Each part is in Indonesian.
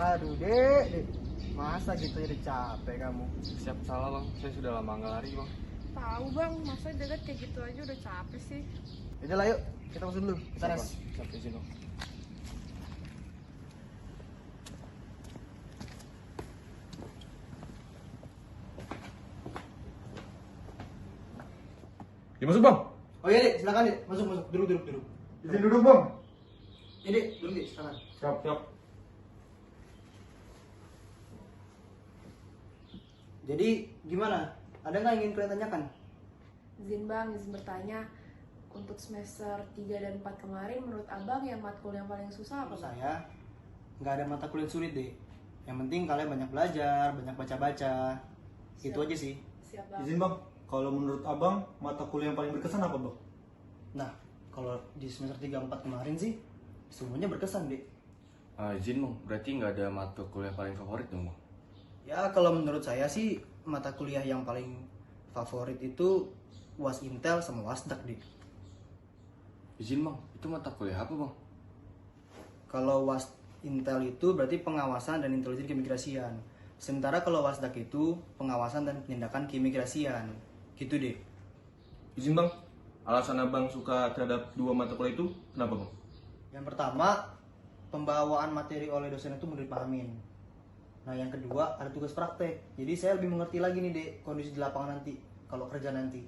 Aduh dek, masa gitu jadi capek kamu? Siap salah bang, saya sudah lama nggak lari bang. Tahu bang, masa dekat kayak gitu aja udah capek sih. Yaudah lah yuk, kita masuk dulu, kita Siap, res. Bang. Siap izin bang. Ya masuk bang. Oh iya dek, silakan dek, masuk, duduk. Izin duduk bang. Iya dek, duduk dek, silakan. Siap. Jadi gimana? Ada nggak yang ingin kalian tanyakan? Izin bang, izin bertanya. Untuk semester 3 dan 4 kemarin menurut abang yang matkul yang paling susah apa Menurut bang? saya nggak ada mata kuliah sulit deh. Yang penting kalian banyak belajar, banyak baca-baca. Itu Siap. aja sih. Siap bang. Izin bang. Kalau menurut abang mata kuliah yang paling berkesan apa bang? Nah, kalau di semester 3 4 kemarin sih semuanya berkesan deh. Izin bang, berarti nggak ada mata kuliah paling favorit dong bang? Ya kalau menurut saya sih mata kuliah yang paling favorit itu UAS Intel sama Wasdak deh. Izin bang, itu mata kuliah apa bang? Kalau UAS Intel itu berarti pengawasan dan intelijen keimigrasian. Sementara kalau Wasdak itu pengawasan dan penindakan keimigrasian. Gitu deh. Izin bang. Alasan abang suka terhadap dua mata kuliah itu kenapa bang? Yang pertama, pembawaan materi oleh dosen itu mudah dipahamin. Nah, yang kedua ada tugas praktek. Jadi saya lebih mengerti lagi nih dek kondisi di lapangan nanti kalau kerja nanti.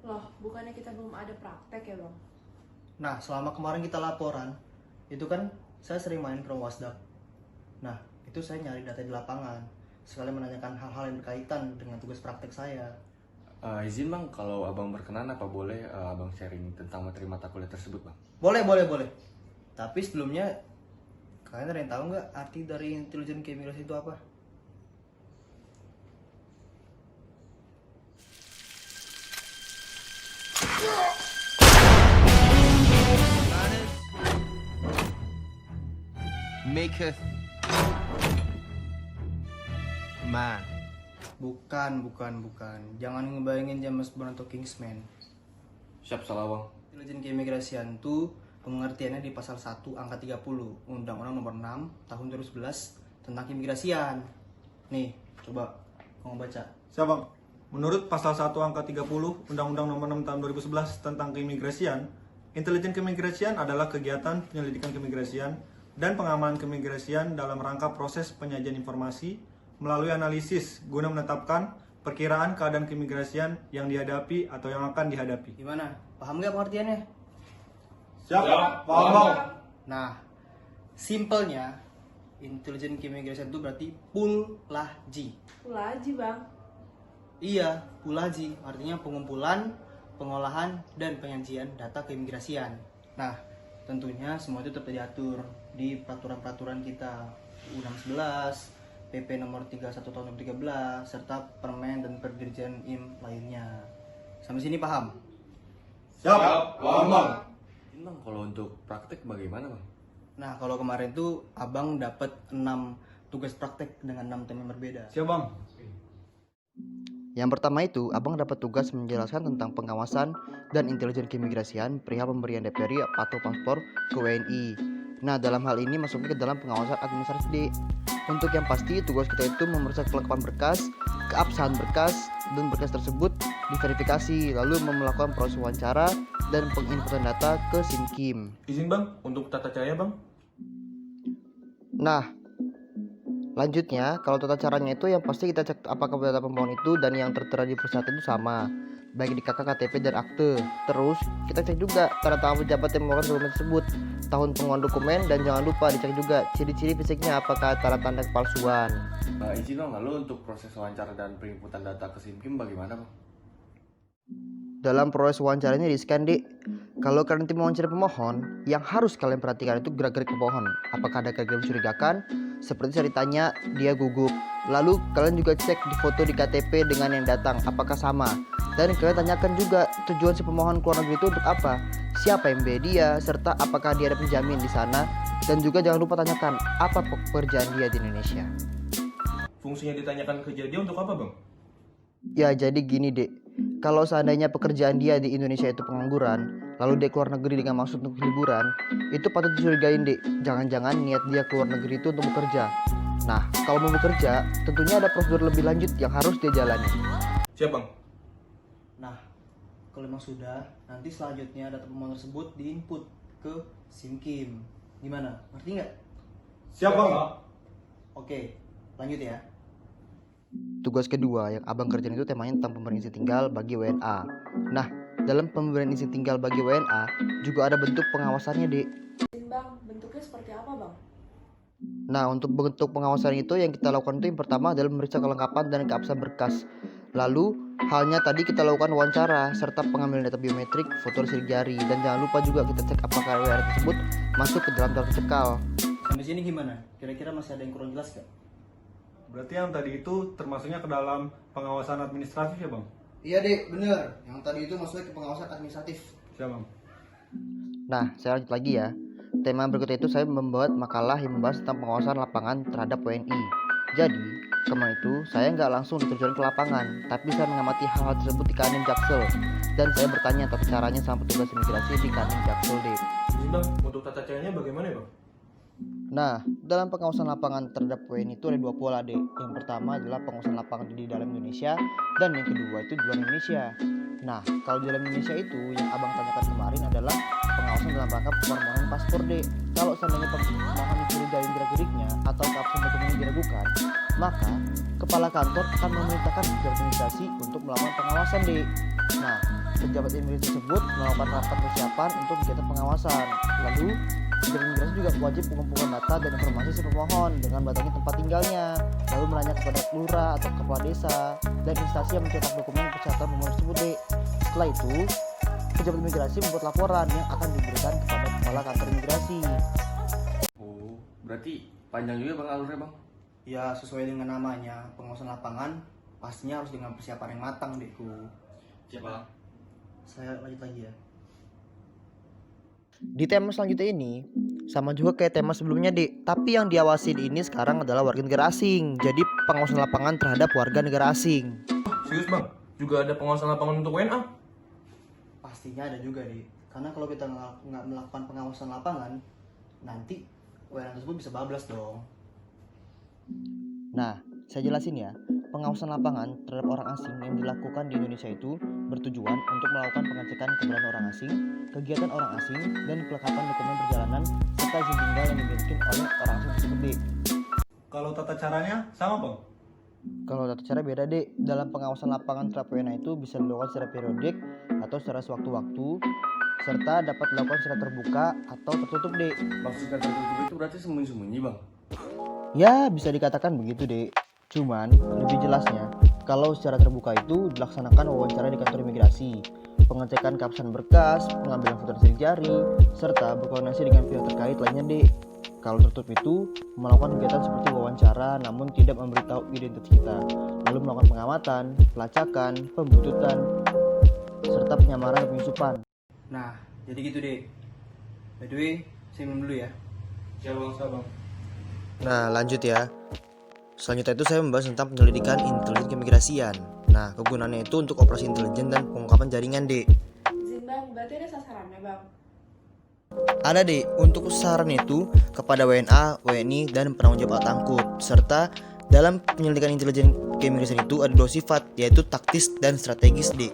Loh, bukannya kita belum ada praktek ya bang? Nah, selama kemarin kita laporan, itu kan saya sering main ke Wasdak. Nah, itu saya nyari data di lapangan, sekalian menanyakan hal-hal yang berkaitan dengan tugas praktek saya. Izin bang, kalau abang berkenan apa boleh abang sharing tentang materi mata kuliah tersebut bang? Boleh. Tapi sebelumnya, kalian ada yang tahu nggak arti dari intelijen keimigrasian itu apa? Maketh man. Bukan. Jangan ngebayangin James Bond atau Kingsman. Siap salah bang. Intelijen keimigrasian itu pengertiannya di pasal 1 angka 30 Undang-Undang Nomor 6 Tahun 2011 tentang keimigrasian. Nih, coba kamu baca. Siap bang. Menurut pasal 1 angka 30 Undang-Undang Nomor 6 Tahun 2011 tentang keimigrasian, intelijen keimigrasian adalah kegiatan penyelidikan keimigrasian dan pengamanan keimigrasian dalam rangka proses penyajian informasi melalui analisis guna menetapkan perkiraan keadaan keimigrasian yang dihadapi atau yang akan dihadapi. Gimana? Paham nggak pengertiannya? Siap, paham bang. Nah, simpelnya intelijen keimigrasian itu berarti pulaji. Pulaji bang. Iya, pulaji artinya pengumpulan, pengolahan, dan penyajian data keimigrasian. Nah, tentunya semua itu tetap diatur di peraturan-peraturan kita U611, PP nomor 31 tahun 2013, serta Permen dan Perdirjen IM lainnya. Sampai sini paham? Siap, paham bang. Izin bang, kalau untuk praktek bagaimana bang? Nah, kalau kemarin tuh abang dapat 6 tugas praktek dengan 6 tema berbeda. Siap bang. Yang pertama itu, abang dapat tugas menjelaskan tentang pengawasan dan intelijen keimigrasian perihal pemberian DPRI atau paspor ke WNI. Nah, dalam hal ini masuknya ke dalam pengawasan administrasi D. Untuk yang pasti, tugas kita itu memeriksa kelengkapan berkas, keabsahan berkas, dan berkas tersebut diverifikasi, lalu melakukan proses wawancara dan penginputan data ke SIMKIM. Izin bang, untuk tata caranya bang. Nah, lanjutnya, kalau tata caranya itu yang pasti kita cek apakah data pemohon itu dan yang tertera di persyarat itu sama, baik di KK, KTP, dan akte. Terus, kita cek juga tanda tangan pejabat yang mengeluarkan dokumen tersebut, tahun pengeluaran dokumen, dan jangan lupa dicek juga ciri-ciri fisiknya apakah tanda-tanda kepalsuan. Izin bang, lalu untuk proses wawancara dan penginputan data ke SIMKIM bagaimana bang? Dalam proses wawancaranya di-scan, Dik. Kalau kalian nanti mewawancara pemohon, yang harus kalian perhatikan itu gerak-gerik pemohon. Apakah ada gerak-gerik mencurigakan? Seperti saya ditanya, dia gugup. Lalu kalian juga cek di foto di KTP dengan yang datang, apakah sama. Dan kalian tanyakan juga tujuan si pemohon keluar negeri itu untuk apa, siapa yang membiayai dia, serta apakah dia ada penjamin di sana. Dan juga jangan lupa tanyakan apa pekerjaan dia di Indonesia. Fungsinya ditanyakan kerja dia untuk apa bang? Ya jadi gini Dek, kalau seandainya pekerjaan dia di Indonesia itu pengangguran, lalu dia keluar negeri dengan maksud untuk liburan, itu patut dicurigain Dek. Jangan-jangan niat dia keluar negeri itu untuk bekerja. Nah, kalau mau bekerja, tentunya ada prosedur lebih lanjut yang harus dia jalani. Siap bang. Nah, kalau memang sudah, nanti selanjutnya data pemohon tersebut diinput ke SIMKIM. Gimana? Ngerti nggak? Siap bang. Oke, lanjut ya. Tugas kedua yang abang kerjain itu temanya tentang pemberian izin tinggal bagi WNA. Nah, dalam pemberian izin tinggal bagi WNA juga ada bentuk pengawasannya, Dek. Izin bang, bentuknya seperti apa bang? Nah, untuk bentuk pengawasan itu yang kita lakukan itu yang pertama adalah memeriksa kelengkapan dan keabsahan berkas. Lalu, halnya tadi kita lakukan wawancara serta pengambilan data biometrik, foto sidik jari, dan jangan lupa juga kita cek apakah WNA tersebut masuk ke dalam daftar cekal. Sampai sini gimana? Kira-kira masih ada yang kurang jelas gak? Berarti yang tadi itu termasuknya ke dalam pengawasan administratif ya bang? Iya, Dek, bener. Yang tadi itu masuknya ke pengawasan administratif. Siap bang. Nah, saya lanjut lagi ya. Tema berikutnya itu saya membuat makalah yang membahas tentang pengawasan lapangan terhadap WNI. Jadi, kemarin itu saya nggak langsung diterjun ke lapangan, tapi saya mengamati hal-hal tersebut di Kanwil Jaksel. Dan saya bertanya tata caranya sama petugas imigrasi di Kanwil Jaksel, Dek. Ini bang, untuk tata caranya bagaimana ya bang? Nah, dalam pengawasan lapangan terhadap WNI itu ada dua pola, Dek. Yang pertama adalah pengawasan lapangan di dalam Indonesia, dan yang kedua itu di luar Indonesia. Nah, kalau di dalam Indonesia itu yang abang tanyakan kemarin adalah pengawasan dalam rangka permohonan paspor, Dek. Kalau seandainya pemohon dicurigai gerak-geriknya atau keabsahan dokumen diragukan, maka kepala kantor akan memerintahkan pejabat imigrasi untuk melakukan pengawasan, Dek. Nah, pejabat imigrasi tersebut melakukan rapat persiapan untuk kegiatan pengawasan. Lalu, pejabat imigrasi juga wajib mengumpulkan data dan informasi si pemohon dengan mendatangi tempat tinggalnya, lalu menanya kepada lurah atau kepala desa dan instansi yang mencetak dokumen persyaratan pemohon tersebut, Dek. Setelah itu, pejabat imigrasi membuat laporan yang akan diberikan kepada kepala kantor imigrasi. Oh, berarti panjang juga bang alurnya bang? Ya, sesuai dengan namanya, pengawasan lapangan pastinya harus dengan persiapan yang matang, Dekku. Siap bang. Saya lanjut lagi ya. Di tema selanjutnya ini sama juga kayak tema sebelumnya, Dek. Tapi yang diawasi ini sekarang adalah warga negara asing. Jadi pengawasan lapangan terhadap warga negara asing. Serius bang? Juga ada pengawasan lapangan untuk WNA? Pastinya ada juga, Dek. Karena kalau kita nggak melakukan pengawasan lapangan, nanti WNA tersebut bisa bablas dong. Nah, saya jelasin ya. Pengawasan lapangan terhadap orang asing yang dilakukan di Indonesia itu bertujuan untuk melakukan pengecekan keberadaan orang asing, kegiatan orang asing, dan kelengkapan dokumen perjalanan serta izin tinggal yang dimiliki oleh orang asing tersebut, Dek. Kalau tata caranya sama bang? Kalau tata cara beda, Dek. Dalam pengawasan lapangan terhadap WNA itu bisa dilakukan secara periodik atau secara sewaktu-waktu, serta dapat dilakukan secara terbuka atau tertutup, Dek. Maksudnya tertutup itu berarti sembunyi-sembunyi bang? Ya, bisa dikatakan begitu, Dek. Cuman, lebih jelasnya, kalau secara terbuka itu dilaksanakan wawancara di kantor imigrasi, pengecekan keabsahan berkas, pengambilan foto sidik jari, serta berkoordinasi dengan pihak terkait lainnya, Dek. Kalau tertutup itu melakukan kegiatan seperti wawancara namun tidak memberitahu identitas kita, lalu melakukan pengamatan, pelacakan, pembuntutan, serta penyamaran dan penyusupan. Nah, jadi gitu, Dek. By the way, saya minum dulu ya. Siap bang. Nah, lanjut ya. Selanjutnya itu saya membahas tentang penyelidikan intelijen keimigrasian. Nah, kegunaannya itu untuk operasi intelijen dan pengungkapan jaringan, Dek. Izin bang, berarti ada sasarannya bang? Ada, Dek, untuk sasaran itu kepada WNA, WNI, dan penanggung jawab alat angkut. Serta dalam penyelidikan intelijen keimigrasian itu ada dua sifat, yaitu taktis dan strategis, Dek.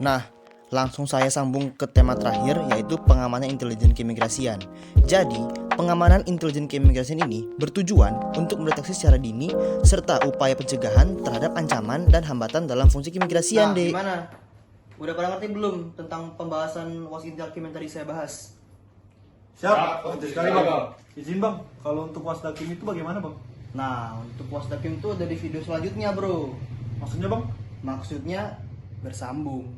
Nah, langsung saya sambung ke tema terakhir, yaitu pengamanan intelijen keimigrasian. Jadi, pengamanan intelijen keimigrasian ini bertujuan untuk mendeteksi secara dini serta upaya pencegahan terhadap ancaman dan hambatan dalam fungsi keimigrasian, Dek. Gimana? Udah pada ngerti belum tentang pembahasan Waskintal yang tadi saya bahas? Siap. Sekali bang. Izin bang, kalau untuk wasdakim itu bagaimana bang? Nah, untuk wasdakim itu ada di video selanjutnya, bro. Maksudnya bang? Maksudnya bersambung.